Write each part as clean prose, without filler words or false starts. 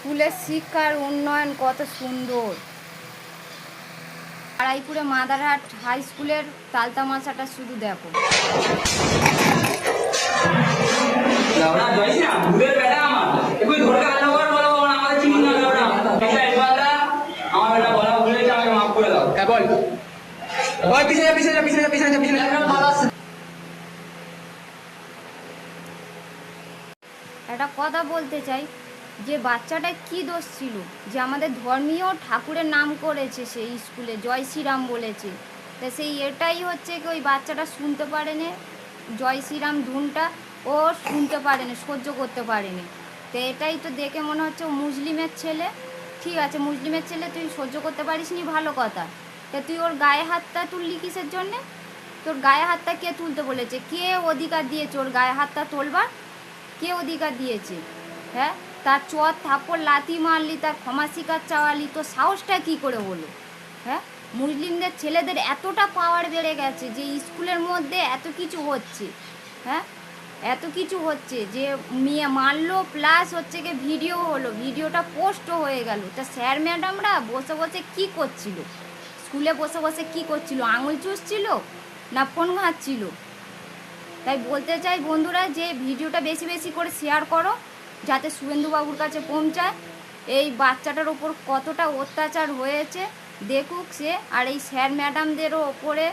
স্কুলের শিক্ষার উন্নয়ন কত সুন্দর। আড়াইপুরে মাদারহাট হাই স্কুলের তালতামাশাটা শুধু দেখো। একটা কথা বলতে চাই, যে বাচ্চাটা কি দোষ ছিল যে আমাদের ধর্মীয় ঠাকুরের নাম করেছে, সেই স্কুলে জয় শ্রীরাম বলেছে, তা সেই এটাই হচ্ছে কি ওই বাচ্চাটা শুনতে পারেনি, জয় শ্রীরাম ধুনটা ও শুনতে পারেনি, সহ্য করতে পারেনি। তো এটাই তো দেখে মনে হচ্ছে ও মুসলিমের ছেলে। ঠিক আছে, মুসলিমের ছেলে তুই সহ্য করতে পারিস নি, ভালো কথা। তা তুই ওর গায়ে হাতটা তুললি কিসের জন্যে? তোর গায়ে হাতটা কে তুলতে বলেছে? কে অধিকার দিয়েছে ওর গায়ে হাতটা তোলবার? কে অধিকার দিয়েছে? হ্যাঁ, তার চর থাপ্পড় লাথি মারলি, তার ক্ষমা স্বীকার চাওয়ালি, তো সাহসটা কী করে হলো? হ্যাঁ, মুসলিমদের ছেলেদের এতটা পাওয়ার বেড়ে গেছে যে স্কুলের মধ্যে এত কিছু হচ্ছে। হ্যাঁ, এত কিছু হচ্ছে যে মেয়ে মারলো, প্লাস হচ্ছে গিয়ে ভিডিও হলো, ভিডিওটা পোস্টও হয়ে গেল। তা স্যার ম্যাডামরা বসে বসে কী করছিল? স্কুলে বসে বসে কী করছিল? আঙুল চুষছিল না ফোন ঘাঁটছিল? তাই বলতে চাই বন্ধুরা, যে ভিডিওটা বেশি বেশি করে শেয়ার করো, যাতে শুভেন্দুবাবুর কাছে পৌঁছায়। এই বাচ্চাটার ওপর কতটা অত্যাচার হয়েছে দেখুক সে, আর এই স্যার ম্যাডামদেরও ওপরে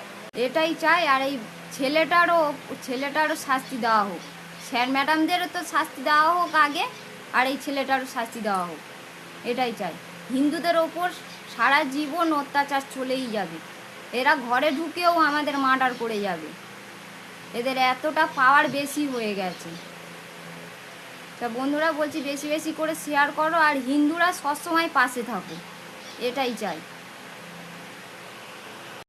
এটাই চাই। আর এই ছেলেটারও শাস্তি দেওয়া হোক, স্যার ম্যাডামদেরও তো শাস্তি দেওয়া হোক আগে, আর এই ছেলেটারও শাস্তি দেওয়া হোক, এটাই চাই। হিন্দুদের ওপর সারা জীবন অত্যাচার চলেই যাবে, এরা ঘরে ঢুকেও আমাদের মার্ডার করে যাবে, এদের এতটা পাওয়ার বেশি হয়ে গেছে। তা বন্ধুরা বলছি বেশি বেশি করে শেয়ার করো, আর হিন্দুরা সবসময় পাশে থাকো, এটাই চাই।